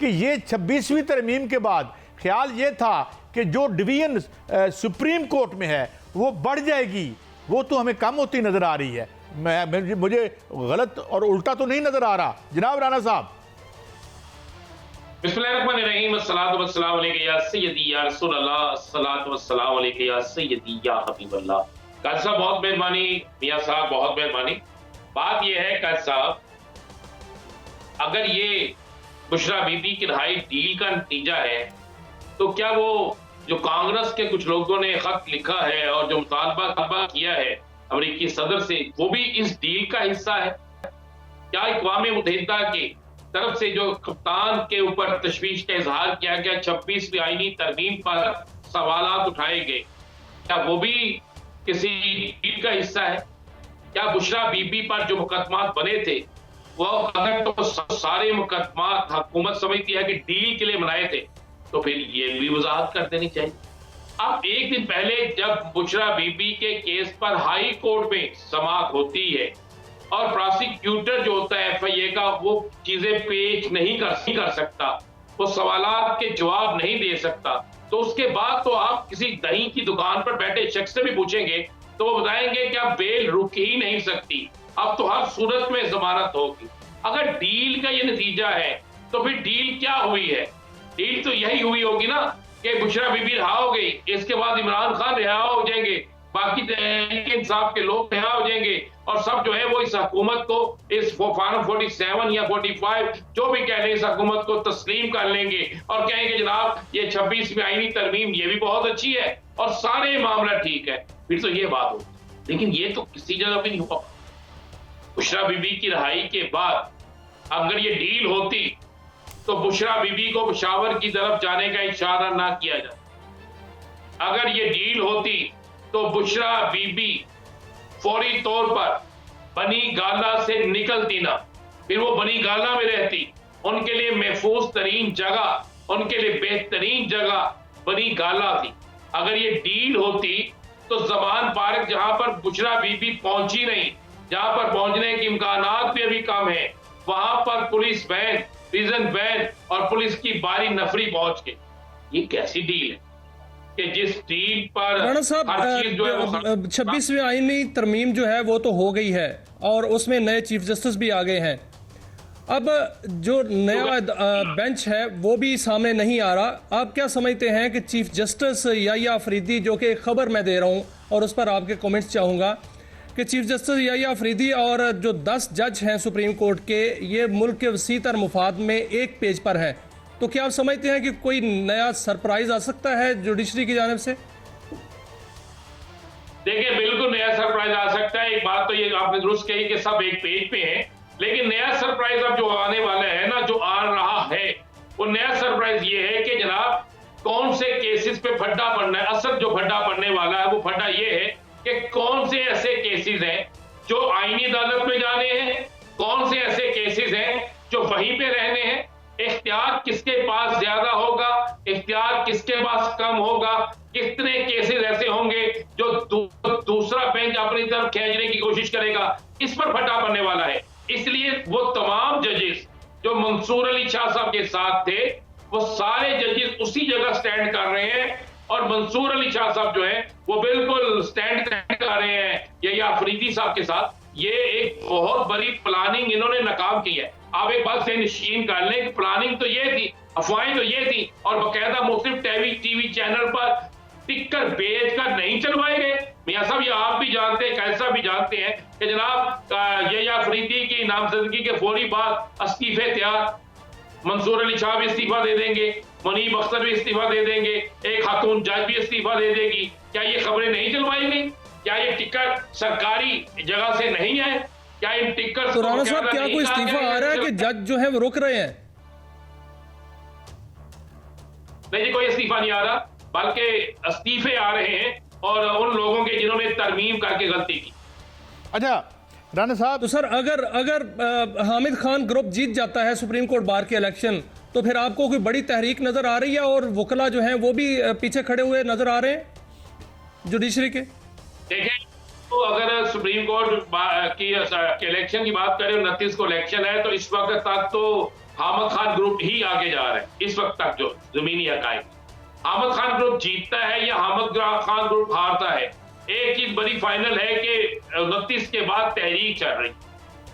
कि ये 26वीं तरमीम के बाद ख्याल ये था कि जो डिवीजन सुप्रीम कोर्ट में है वो बढ़ जाएगी, वो तो हमें कम होती नजर आ रही है। मुझे गलत और उल्टा तो नहीं नजर आ रहा जनाब राना साहब? बिस्मिल्लाहिर्रहमानिर्रहीम, अस्सलातु वस्सलामु अलैका या सय्यदी या रसूल अल्लाह, अस्सलातु वस्सलामु अलैका या सय्यदी या हबीबल्लाह। काजी साहब बहुत मेहरबानी, मियां साहब बहुत मेहरबानी। बात यह है काजी साहब, अगर ये बुशरा बीबी की रिहाई डील का नतीजा है तो क्या वो जो कांग्रेस के कुछ लोगों ने खत लिखा है और जो मुतालबा किया है अमेरिकी सदर से, वो भी इस डील का हिस्सा है? क्या अक़वाम मुत्तहिदा की तरफ से जो कप्तान के ऊपर तशवीश का इजहार किया गया, 26वीं आईनी तरमीम पर सवालात उठाए गए, क्या वो भी किसी डील का हिस्सा है? क्या बुशरा बीबी पर जो मुकदमात बने थे वो अगर तो सारे मुकदमात हुकूमत समझती है कि डील के लिए बनाए थे तो फिर ये भी वजाहत कर देनी चाहिए। अब एक दिन पहले जब बुशरा बीबी के केस पर हाई कोर्ट में समाअत होती है और प्रोसिक्यूटर जो होता है FIA का, वो चीजें पेश नहीं कर सकता, वो सवालात के जवाब नहीं दे सकता, तो उसके बाद तो आप किसी दही की दुकान पर बैठे शख्स से भी पूछेंगे तो वो बताएंगे कि अब बेल रुक ही नहीं सकती, अब तो हर सूरत में जमानत होगी। अगर डील का ये नतीजा है तो फिर डील क्या हुई है? डील तो यही हुई होगी ना कि बुशरा बीबी रिहा हो गई, इसके बाद इमरान खान रिहा हो जाएंगे, बाकी इंसाफ के लोग रिहा हो जाएंगे और सब जो है वो इस हुकूमत को, इस फार्म 47 या 45 जो भी कह रहे इस हुकूमत को तस्लीम कर लेंगे और कहेंगे जनाब ये 26वीं आईनी तरमीम ये भी बहुत अच्छी है और सारे मामला ठीक है, फिर तो ये बात होगी। लेकिन ये तो किसी जगह पे नहीं हुआ। बुशरा बीबी की रिहाई के बाद अगर ये डील होती तो बुशरा बीबी को पेशावर की तरफ जाने का इशारा ना किया जाता। अगर ये डील होती तो बुशरा बीबी फौरी तौर पर बनी गाला से निकलती ना, फिर वो बनी गाला में रहती, उनके लिए महफूज तरीन जगह, उनके लिए बेहतरीन जगह बनी गाला थी। अगर ये डील होती तो जमान पार्क जहां पर बुशरा बीबी पहुंची नहीं, जहां पर पहुंचने के इम्कानात भी अभी कम है, वहां पर पुलिस वैन, प्रिजन वैन और पुलिस की बारी नफरी पहुंच गई। ये कैसी डील है कि जिस डील पर राणा साहब 26वीं आईनी तरमीम जो है वो तो हो गई है और उसमें नए चीफ जस्टिस भी आ गए हैं। अब जो नया बेंच है वो भी सामने नहीं आ रहा। आप क्या समझते हैं कि चीफ जस्टिस याह्या अफरीदी, जो कि खबर मैं दे रहा हूं और उस पर आपके कमेंट्स चाहूंगा कि चीफ जस्टिस याह्या अफरीदी और जो 10 जज हैं सुप्रीम कोर्ट के, ये मुल्क के वसीतर मुफाद में एक पेज पर है, तो क्या आप समझते हैं कि कोई नया सरप्राइज आ सकता है जुडिशरी की जानिब से? देखिए, बिल्कुल नया सरप्राइज आ सकता है। एक बात तो ये आपने दुरुस्त कही कि सब एक पेज पे हैं, लेकिन नया सरप्राइज अब जो आने वाला है ना, जो आ रहा है, वो नया सरप्राइज ये है कि जनाब कौन से केसेस पे फड्डा पड़ना है। असल जो फड्डा पड़ने वाला है वो फड्डा ये है कि कौन से ऐसे केसेस हैं जो आईनी अदालत में जाने हैं, कौन से ऐसे केसेस हैं जो वहीं पे रहने हैं, इख्तियार किसके पास ज्यादा होगा, इख्तियार किसके पास कम होगा, कितने केसेस ऐसे होंगे जो दूसरा बेंच अपनी तरफ खींचने की कोशिश करेगा, इस पर फटा पड़ने वाला है। इसलिए वो तमाम जजेस जो मंसूर अली शाह साहब के साथ थे, वो सारे जजेस उसी जगह स्टैंड कर रहे हैं और मंसूर अली शाह साहब जो है वो बिल्कुल स्टैंड कर रहे हैं याह्या अफरीदी साहब के साथ। ये एक बहुत बड़ी प्लानिंग इन्होंने नाकाम की है। आप एक बात से निश्चिंत कर लें कि प्लानिंग तो ये थी, अफवाहें तो ये थी और बाकायदा मुख्तलिफ टीवी चैनल पर टिक्कर बेच कर नहीं चलवाए गए। मियां साहब ये आप भी जानते हैं, कैसा भी जानते हैं कि जनाब याह्या अफरीदी की नामजदगी के फौरी बाद इस्तीफे तैयार, मंसूर अली शाह भी इस्तीफा दे देंगे, मुनीब अख्तर भी इस्तीफा दे देंगे, एक खातून जज भी इस्तीफा दे देगी। क्या ये खबरें नहीं चलवाई गई? क्या ये टिक्कर सरकारी जगह से नहीं है? क्या इन टिक्कर तो राणा साहब क्या कोई इस्तीफा आ रहा है कि जज जो है वो रुक रहे हैं? नहीं जी, कोई इस्तीफा नहीं आ रहा, बल्कि इस्तीफे आ रहे हैं और उन लोगों के जिन्होंने तरमीम करके गलती की। अच्छा राणा साहब, तो सर अगर हामिद खान ग्रुप जीत जाता है सुप्रीम कोर्ट बार के इलेक्शन, तो फिर आपको कोई बड़ी तहरीक नजर आ रही है और वकला जो हैं वो भी पीछे खड़े हुए नजर आ रहे हैं जुडिशरी के? देखें, तो अगर सुप्रीम कोर्ट की इलेक्शन की बात करें, 29 को इलेक्शन है, तो इस वक्त तक तो हामिद खान ग्रुप ही आगे जा रहा है इस वक्त तक। जो जमीनी हकायक, हामिद खान ग्रुप जीतता है या हामिद खान ग्रुप हारता है। एक चीज बड़ी फाइनल है कि 29 के बाद तहरीक चल रही,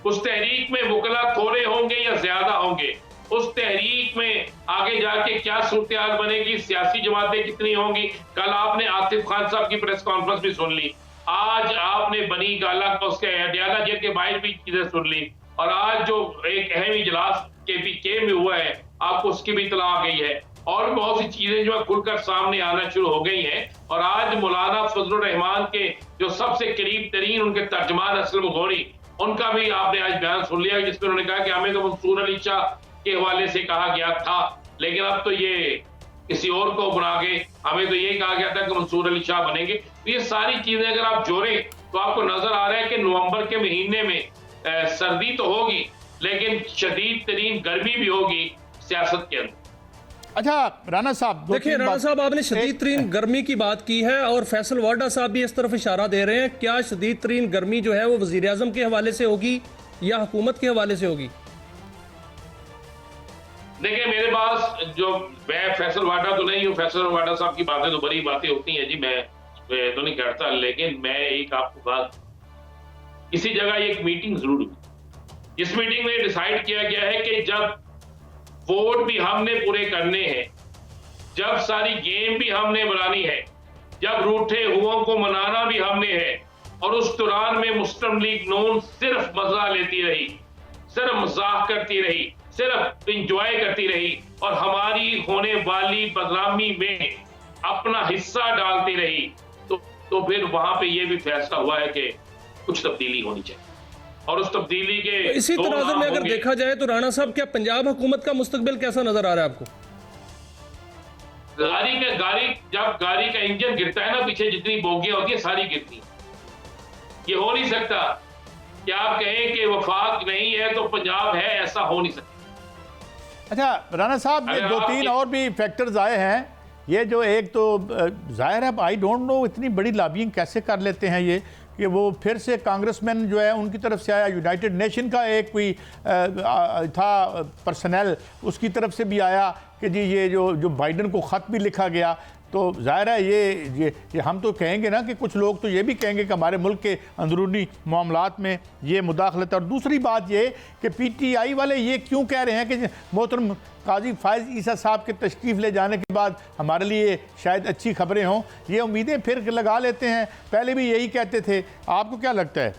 उस तहरीक में वकला थोड़े होंगे या ज्यादा होंगे, उस तहरीक में आगे जाके क्या सूरत बनेगी, सियासी जमातें कितनी होंगी। कल आपने आसिफ खान साहब की प्रेस कॉन्फ्रेंस भी सुन ली, आज आपने बनी गाला का उसके अडियाला जेल के बाहर भी चीजें सुन ली, और आज जो एक अहम इजलास KPK में हुआ है आपको उसकी भी इतला आ गई है, और बहुत सी चीजें जो है खुलकर सामने आना शुरू हो गई हैं। और आज मौलाना फजलुर रहमान के जो सबसे करीब तरीन उनके तर्जमान असलम गौरी, उनका भी आपने आज बयान सुन लिया जिसमें उन्होंने कहा कि हमें तो मंसूर अली शाह के हवाले से कहा गया था, लेकिन अब तो ये किसी और को बना के हमें तो ये कहा गया था कि मंसूर अली शाह बनेंगे। तो ये सारी चीजें अगर आप जोड़ें तो आपको नजर आ रहा है कि नवंबर के महीने में सर्दी तो होगी लेकिन शदीद तरीन गर्मी भी होगी सियासत के अंदर। अच्छा राना साहब, देखिए राना साहब, आपने शदीद तरीन गर्मी की बात की है और फैसल वाडा साहब भी इस तरफ इशारा दे रहे हैं। क्या शदीद तरीन गर्मी जो है वो वजीर आजम के हवाले से होगी या हुकूमत के हवाले से होगी? देखिए मेरे पास जो, मैं फैसल वाडा तो नहीं हूँ, फैसल वाडा साहब की बातें तो बड़ी बातें होती हैं जी, मैं तो नहीं करता, लेकिन मैं एक आपको बात, किसी जगह एक मीटिंग जरूर हुई, इस मीटिंग में डिसाइड किया गया है कि जब वोट भी हमने पूरे करने हैं, जब सारी गेम भी हमने बनानी है, जब रूठे हुओं को मनाना भी हमने है, और उस दौरान में मुस्लिम लीग नून सिर्फ मजा लेती रही, सिर्फ मजाक करती रही, सिर्फ इंजॉय करती रही, और हमारी होने वाली बदनामी में अपना हिस्सा डालती रही, तो फिर वहां पे ये भी फैसला हुआ है कि कुछ तब्दीली होनी चाहिए, और उस तब्दीली के तो इसी तनाजुर में अगर देखा जाए तो राणा साहब, क्या पंजाब हुकूमत का मुस्तकबिल कैसा नजर आ रहा है आपको? जब गाड़ी का इंजन गिरता है ना, पीछे जितनी बोगियां होती है सारी गिरती है। ये हो नहीं सकता कि आप कहें कि वफाक नहीं है तो पंजाब है, ऐसा हो नहीं सकता। अच्छा राना साहब, ये 2-3 और भी फैक्टर्स आए हैं। ये जो एक तो जाहिर है, आई डोंट नो इतनी बड़ी लॉबिंग कैसे कर लेते हैं ये, कि वो फिर से कांग्रेसमैन जो है उनकी तरफ से आया, यूनाइटेड नेशन का एक कोई था पर्सनल, उसकी तरफ से भी आया कि जी ये जो बाइडन को ख़त भी लिखा गया। तो जाहिर है ये हम तो कहेंगे ना कि कुछ लोग तो ये भी कहेंगे कि हमारे मुल्क के अंदरूनी मामलात में ये मुदाखलत है। और दूसरी बात ये कि PTI वाले ये क्यों कह रहे हैं कि मोहतरम काजी फायज़ ईसा साहब के तशरीफ़ ले जाने के बाद हमारे लिए शायद अच्छी खबरें हों, ये उम्मीदें फिर लगा लेते हैं। पहले भी यही कहते थे, आपको क्या लगता है?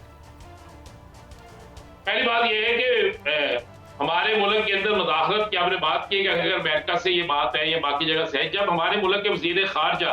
पहली बात यह है कि हमारे मुल्क के अंदर मुदाखलत की आपने बात की कि अगर अमेरिका से ये बात है या बाकी जगह से है, जब हमारे मुल्क के वज़ीर ख़ारजा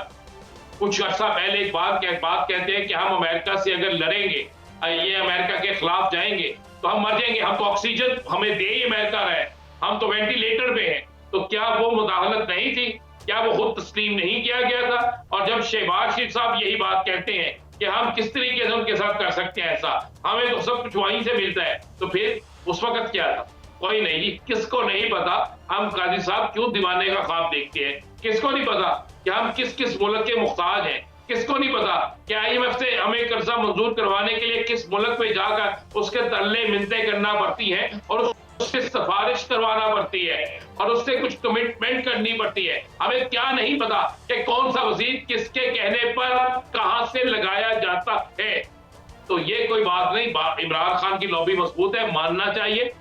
कुछ अर्सा पहले एक बात कहते हैं कि हम अमेरिका से अगर लड़ेंगे, ये अमेरिका के खिलाफ जाएंगे तो हम मर जाएंगे, हम तो ऑक्सीजन हमें दे ही अमेरिका रहे, हम तो वेंटिलेटर पे हैं। तो क्या वो मुदाखलत नहीं थी? क्या वो खुद तस्लीम नहीं किया गया था? और जब शहबाज शरीफ साहब यही बात कहते हैं कि हम किस तरीके से उनके साथ कर सकते हैं ऐसा, हमें तो सब कुछ वहीं से मिलता है, तो फिर उस वक्त क्या था? कोई नहीं जी, किसको नहीं पता हम काजी साहब क्यों दीवाने का ख्वाब देखते हैं, किसको नहीं पता कि हम किस किस मुल्क के मुख्ताज हैं, किसको नहीं पता कि IMF से हमें कर्जा मंजूर करवाने के लिए किस मुल्क पे जाकर उसके तल्ले मिन्नतें करना पड़ती हैं और उससे सिफारिश करवाना पड़ती है और उससे कुछ कमिटमेंट करनी पड़ती है। हमें क्या नहीं पता कि कौन सा वजीर किसके कहने पर कहां से लगाया जाता है। तो ये कोई बात नहीं, इमरान खान की लॉबी मजबूत है, मानना चाहिए।